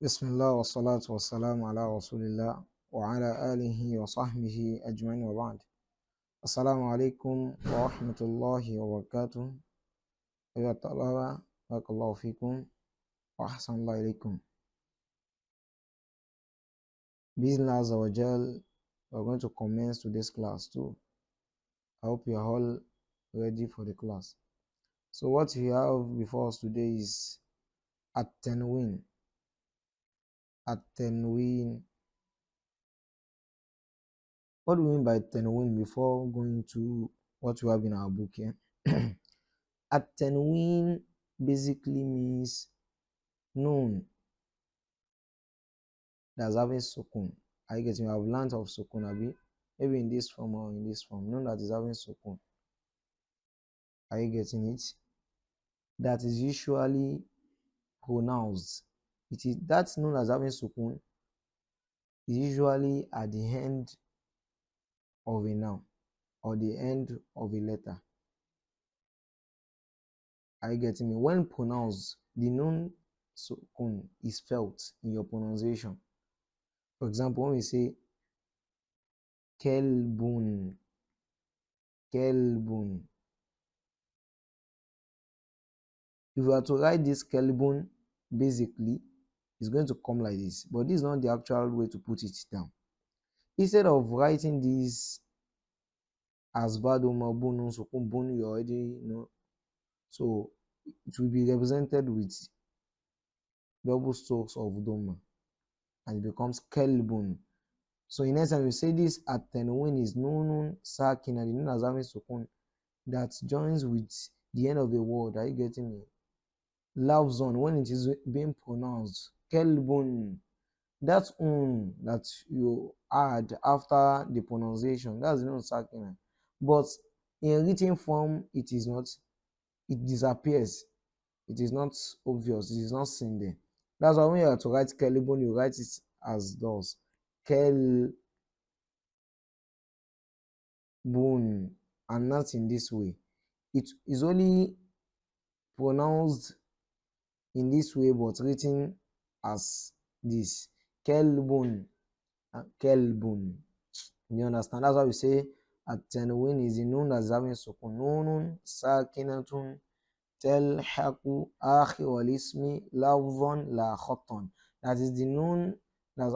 Bismillah wa salatu wa salam ala rasulillah wa ala alihi wa sahbihi ajma'in wa ba'd. Assalamu alaykum wa warahmatullahi wabarakatuh. Ayyuha talaba, barakallahu fikum wa ahsanallahu ilaykum. Bismillah azza wa jal, we're going to commence today's class too. I hope you are all ready for the class. So what we have before us today is at-tanwin. At-tanwin. What do we mean by tanwin before going to what we have in our book here? At-tanwin basically means noon that's having sukun. I guess you have learned of sukun, abi? Maybe in this form or in this form. Noon that is having sukun. Are you getting it? That is usually pronounced. It is that's known as having sukun is usually at the end of a noun or the end of a letter. Are you getting me? When pronounced, the noun sukun is felt in your pronunciation. For example, when we say kelbun, kelbun. If we are to write this kelbun, basically, it's going to come like this. But this is not the actual way to put it down. Instead of writing this as baduma bunu sukun bun, you already know. So it will be represented with double strokes of doma, and it becomes kelbun. So in essence, we say this at-tanwin is nunun sakina, the nun as having sukun that joins with the end of the word. Are you getting me? Lafzon, when it is being pronounced, kelbun, that's that you add after the pronunciation, that's the nun sakina. But in written form, it is not, it disappears. It is not obvious, it is not seen there. That's why when you are to write kelbun, you write it as those. Kelbun, and not in this way. It is only pronounced in this way but written as this. Kelbun. Kelbun. You understand? That's why we say at-tanwin is the noon that's having sukun. Nunun sakinatun telhaqu akhir al-ismi lafzan la khattan. That is the noon that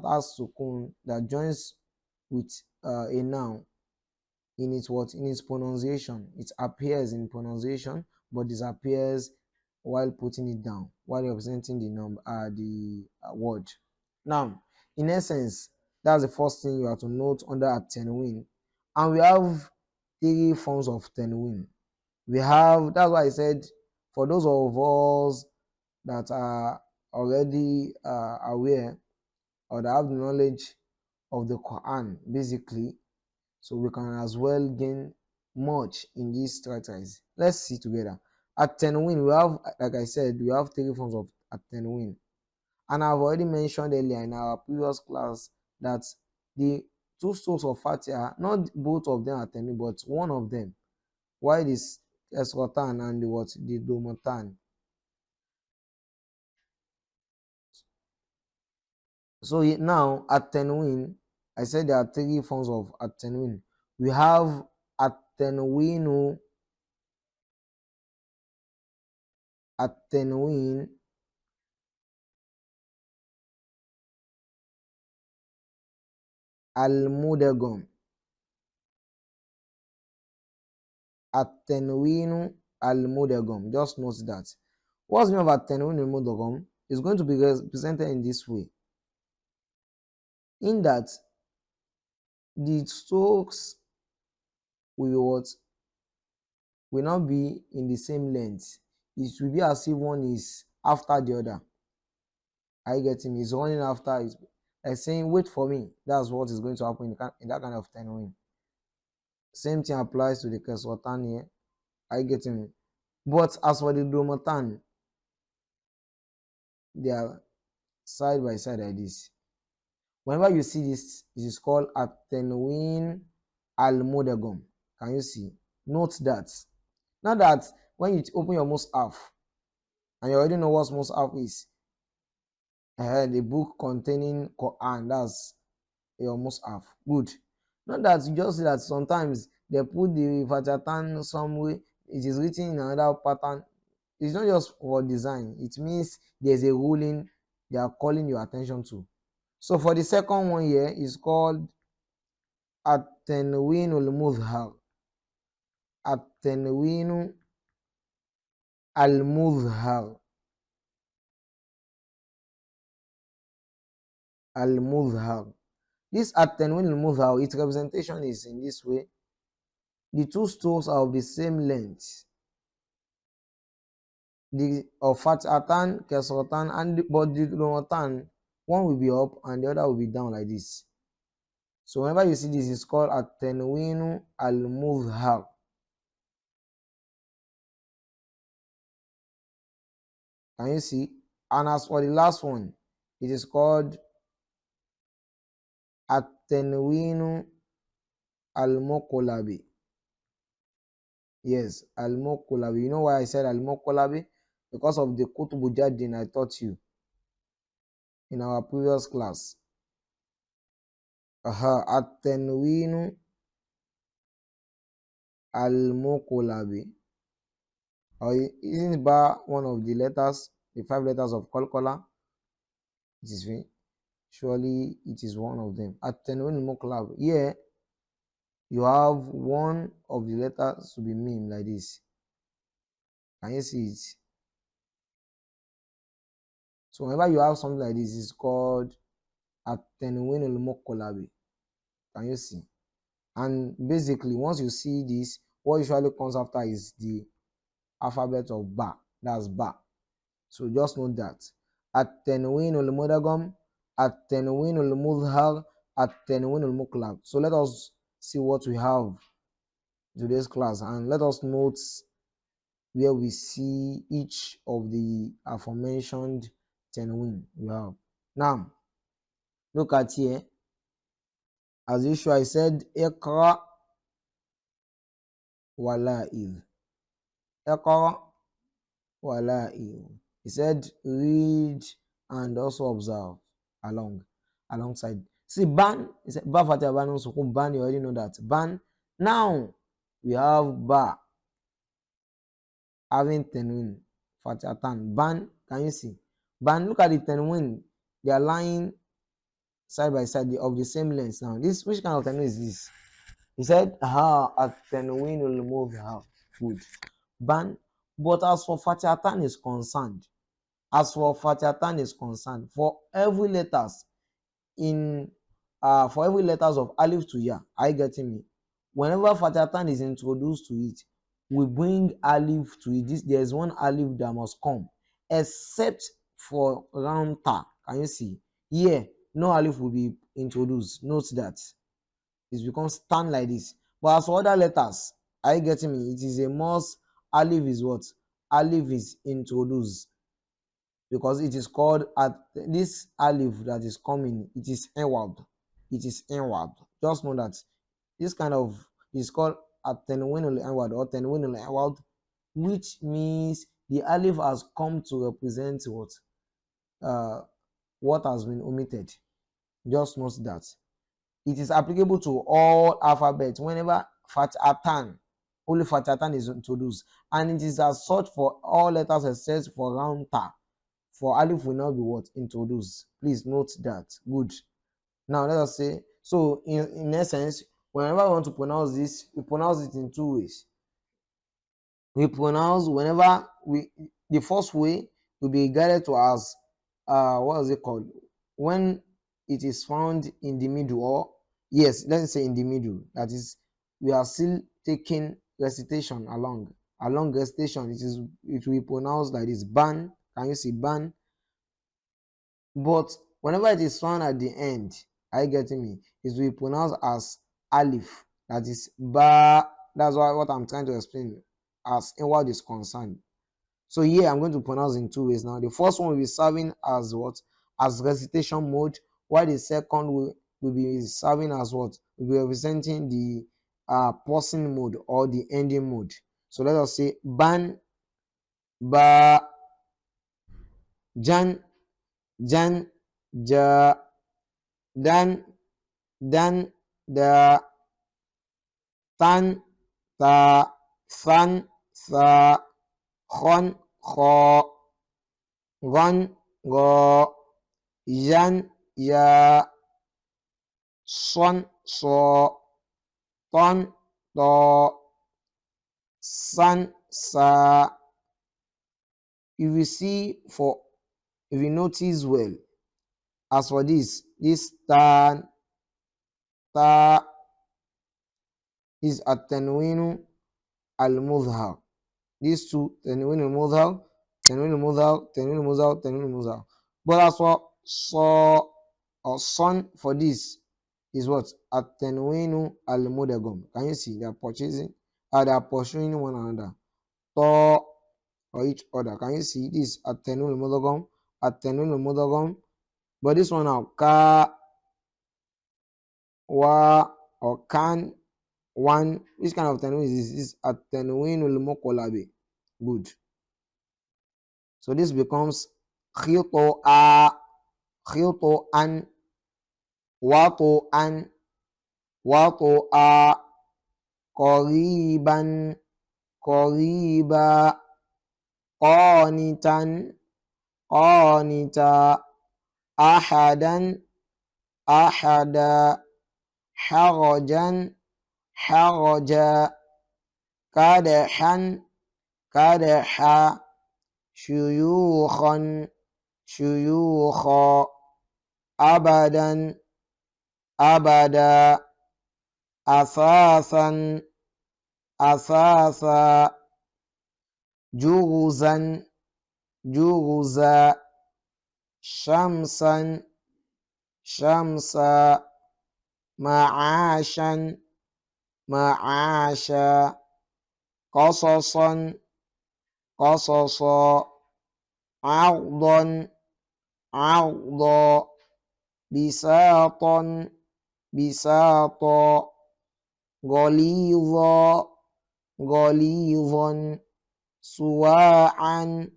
has sukun that joins with a noun in its pronunciation. It appears in pronunciation but disappears while putting it down, while representing the number, the word. Now, in essence, that's the first thing you have to note under at-tanwin. And we have three forms of tanwin. We have, that's why I said, for those of us that are already aware or that have the knowledge of the Quran, basically, so we can as well gain much in this treatise. Let's see together. At-tanwin, we have, like I said, we have three forms of at-tanwin. And I've already mentioned earlier in our previous class that the two strokes of Fatrah, not both of them are tanwin, but one of them. Why this esrotan and the domatan? So now at-tanwin, I said there are three forms of at-tanwin. We have at-tanwinu, at-tanwin al-mudagam, at-tanwinu al-mudagam. Just note that. What's the meaning of at-tanwin al-mudagam? Is going to be represented in this way. In that the strokes will not be in the same length. It will be as if one is after the other. Are you getting me? It's running after. It's like saying, wait for me. That's what is going to happen in that kind of tanwin. Same thing applies to the keswatan here. Are you getting me? But as for the domatan, they are side by side like this. Whenever you see this, it is called at-tanwin al-mudagam. Can you see? Note that. Now that when you open your mushaf and you already know what mushaf is, The book containing Quran, that's your mushaf. Good. Not that you just see that sometimes they put the Fathatan some way, it is written in another pattern. It's not just for design, it means there's a ruling they are calling your attention to. So for the second one here is called at-tanwinul mudhar. At-tanwinu al-mudhar. Al-mudhar. This at-tanwin al-mudhar, its representation is in this way. The two strokes are of the same length. The of Fathatan, Kasratan, and but the Romatan, one will be up and the other will be down like this. So whenever you see this, it's called at-tanwinu al-mudhar. Can you see? And as for the last one, it is called at-tanwinu al-muqlabi. Yes, al-muqlabi. You know why I said al-muqlabi? Because of the kutubu jadin I taught you in our previous class. At-tanwinu al-muqlabi. Or isn't ba one of the letters, the 5 letters of qalqala? It is surely it is one of them. At-tanwin al-muqlab. Here you have one of the letters to be meme like this. Can you see it? So whenever you have something like this, it's called at-tanwin al-muqlabi. Can you see? And basically, once you see this, what usually comes after is the alphabet of ba. That's ba. So just note that. At-tanwin al-mudagam, at-tanwin al-mudhar, at-tanwin al-muqlab. So let us see what we have today's class and let us note where we see each of the aforementioned tanwin we have. Now, look at here. As usual, I said iqra wala'id. Iqra wala'id. He said read and also observe alongside. See, ban, he said ba fatih ban sukun ban, you already know that. Ban. Now we have ba having tanwin, Fathatan. Ban, can you see? Ban, look at the tanwin. They are lying side by side of the same length. Now, this which kind of tanwin is this? He said, at-tanwin al-mudhar. Good. Ban. But as for Fathatan is concerned, for every letters of alif to ya, are you getting me? Whenever Fathatan is introduced to it, we bring alif to it. There's one alif that must come, except for round ta. Can you see? Here, no alif will be introduced. Note that. It becomes stand like this. But as for other letters, are you getting me? It is a must. Alif is what? Alif is introduced. Because it is called, at this alif that is coming, it is inward. It is inward. Just know that this kind of is called at-tanwin al-inward or tanwin al-inward, which means the alif has come to represent what has been omitted. Just note that. It is applicable to all alphabets whenever Fathatan, only Fathatan is introduced. And it is as such for all letters except for round ta. For alif will not be what? Introduced. Please note that. Good. Now let us say, so in essence, whenever we want to pronounce this, we pronounce it in 2 ways. We pronounce the first way will be guided to as, what is it called? When it is found in the middle, or yes, let's say in the middle. That is, we are still taking recitation along recitation. It will be pronounced like this. Ban. Can you see ban? But whenever it is found at the end, are you getting me? It will be pronounced as alif. That is ba. That's what I'm trying to explain as inward is concerned. So here I'm going to pronounce in 2 ways now. The first one will be serving as what? As recitation mode, while the second will be serving as what? Will be representing the pausing mode or the ending mode. So let us say ban, ba, jan, jan, ja, dan, da, tan, ta, san, sa, khon, kho, gon, go, yan, ya, son, so, ton, to, san, sa. If you see if you notice well, as for this tan, ta is at-tanwinu al-mudhar. These two, tanwin al-mudhar, tanwin al-mudhar, tanwin al-mudhar, tanwin al-mudhar. But as for so or son, for this is what? At-tanwinu al-mudagam. Can you see? They are pursuing one another. To or each other. Can you see? This at-tanwin al-mudagam, at-tanwin al-mudagam. But this one now, ka, wa, or kan, one. Which kind of tanwin is this? This is at-tanwin al-muqallabi. Good. So this becomes khito'a, khito'an, wato'an, wato'a, qariban, qariba, qanitan, qanita, ahadan, ahada, harajan, haraja, kadahan, kadaha, shuyukhan, shuyukha, abadan, abada, asasan, asasa, juruzan, juruza, shamsan, shamsa, ma'ashan, ma'asha, qasasan, qasasa, ardan, arda, bisatan, bisata, ghalidha, ghalidhan, suwa'an,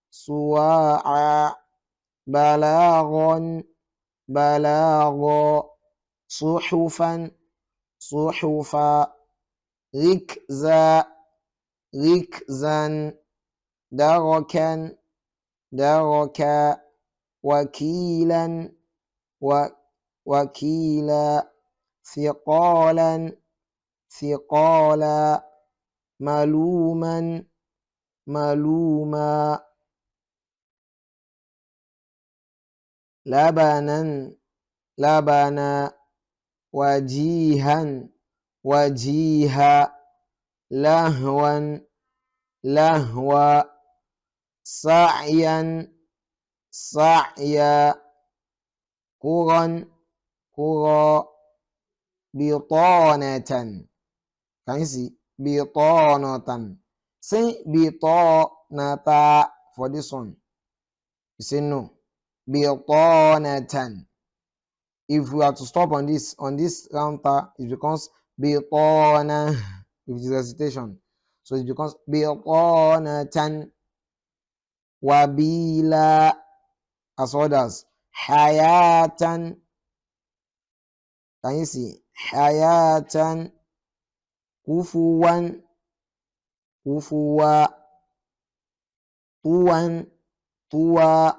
suwa'a, balaghan, balagha, suhufan, suhufa, rikza, rikzan, darakan, daraka, wakilan, wakila, thiqalan, thiqala, maluman, maluma, labanan, labana, wajihan, wajiha, lahwan, lahwa, sa'yan, sa'ya, quran, qura, bitanatan. Can you see? Bitanatan. Say bitanata for this one. You say no. Bitanatan. If we are to stop on this counter, it becomes bitana. If it is recitation, so it becomes bitanatan, wabila, as others, hayatan. Can you see? Hayatan, kufuwan, kufuwa, tuwan, tuwa,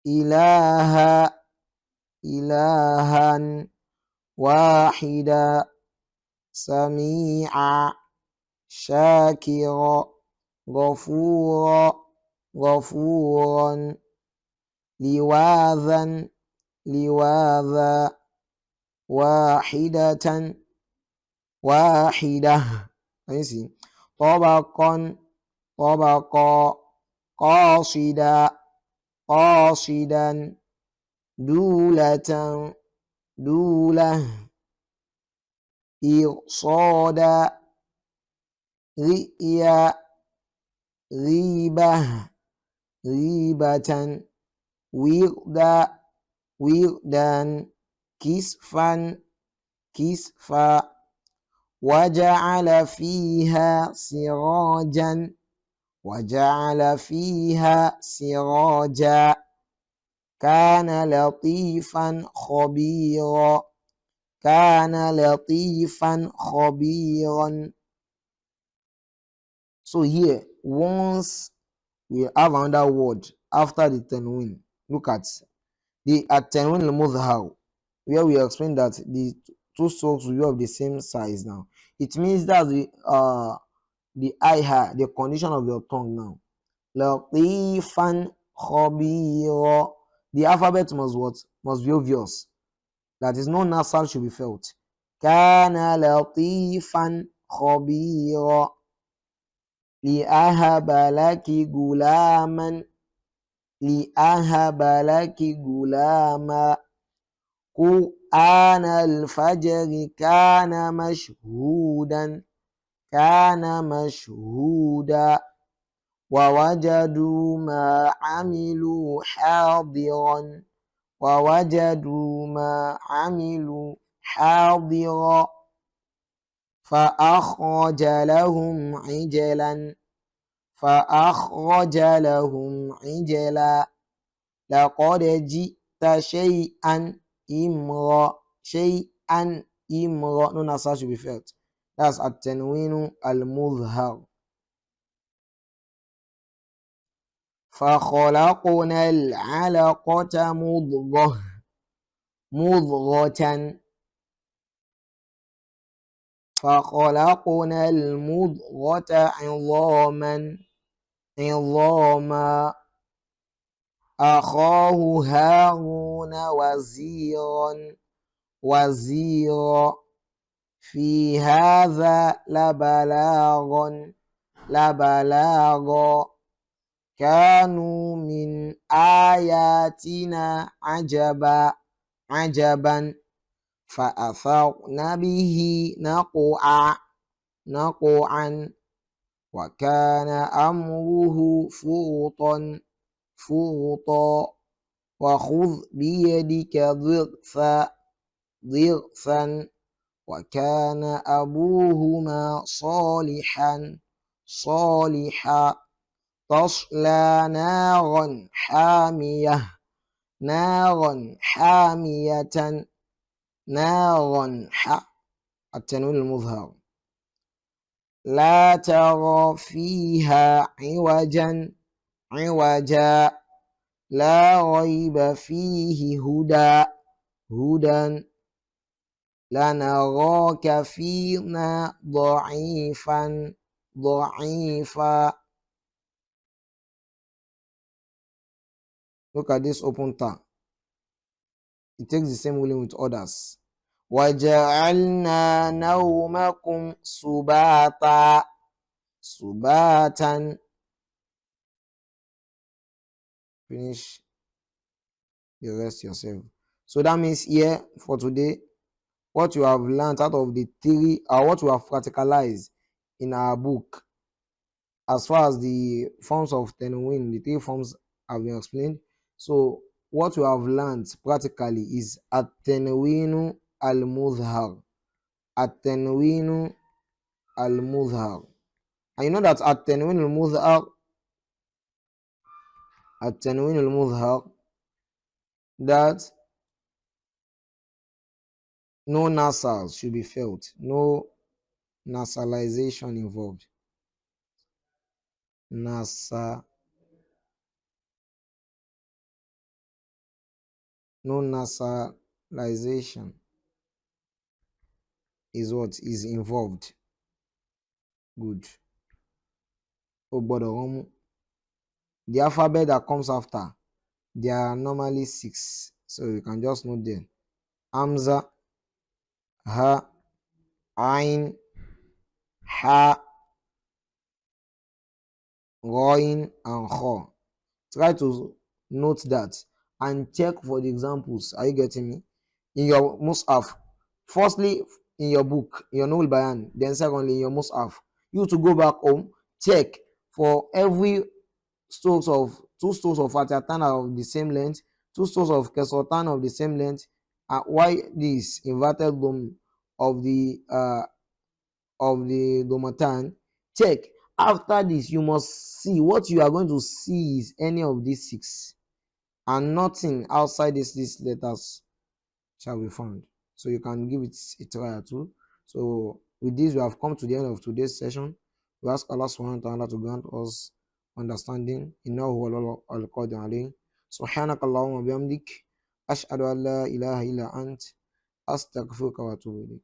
ilaha, ilahan, wahida, sami'a, shakira, ghafura, ghafuran, liwadhan, liwadha, wahidatan, wahidah. Can you see? Tabaqan, tabaqa, qasida, qasidan, dulatan, dulah, irsada, ri'ya, ribah, ribatan, wirda, wirdan, kisfan, kisfa, waja'ala fiha sirajan, waja'ala fiha siraja, كان لطيفا خبيرا كان لطيفا خبيرا. So here, once we have another word after the tanwin, look at the tanwin al-mudhar, where we explain that the two strokes will be of the same size now. It means that the iha, the condition of your tongue now. Latifan khabira. The alphabet must what? Must be obvious. That is, no nasal should be felt. Kana latifan khabira. لأهب لك غلاما لأهب لك غلاما قرآن الفجر كان مشهودا كان مشهودا ووجدوا ما عملوا حاضرا ووجدوا ما عملوا حاضرا فأخرج لهم عجلا فأخرج لهم عجلا لقد جئت شيئا إمرا شيئا إمرا. No nasal should be felt. That's التنوين المظهر. فخلقنا العلقة مضغة فخلقنا المضغة عظاما أخاه هارون وزيرا في هذا لبلاغا كانوا من آياتنا عجبا فأثرن به نقعا وكان أمره فرطا وخذ بيدك ضغثا وكان أبوهما صالحا تصلى نارا حامية التنوين المظهر لا ترى فيها عوجا لا ريب فيه هدى لنراك فينا ضعيفا Look at this open ta. It takes the same ruling with others. وَجَعَلْنَا نَوْمَكُمْ سُبَاتًا. Finish the rest yourself. So that means here for today, what you have learned out of the theory or what you have practicalized in our book, as far as the forms of tanwin, the three forms have been explained. So what you have learned practically is at-tanwinu al-mudhar. At-tanwinu al-mudhar. And you know that at-tanwin al-mudhar, that no nasals should be felt, no nasalization involved. No nasalization is what is involved. Good. The alphabet that comes after, there are normally 6, so you can just note them. Hamza, Ha, Ain, Ha, Ghain, and Kha. Try to note that and check for the examples. Are you getting me? In your Mus'haf, firstly in your book, in your Nurul Bayan, then secondly in your Mus'haf, you to go back home, check for every two strokes of Fathatan of the same length, two strokes of Qiraa'ah of the same length, why this inverted dome of the Domatan. Check. After this, you must see what you are going to see is any of these 6. and nothing outside these letters shall be found. So you can give it a try too. So with this, we have come to the end of today's session. We ask Allah subhanahu wa ta'ala to grant us understanding. Innahu huwal qadir alayh. Subhanaka Allahumma bihamdik. Ashhadu an la ilaha illa ant. Astaghfiruka wa atubu ilayk.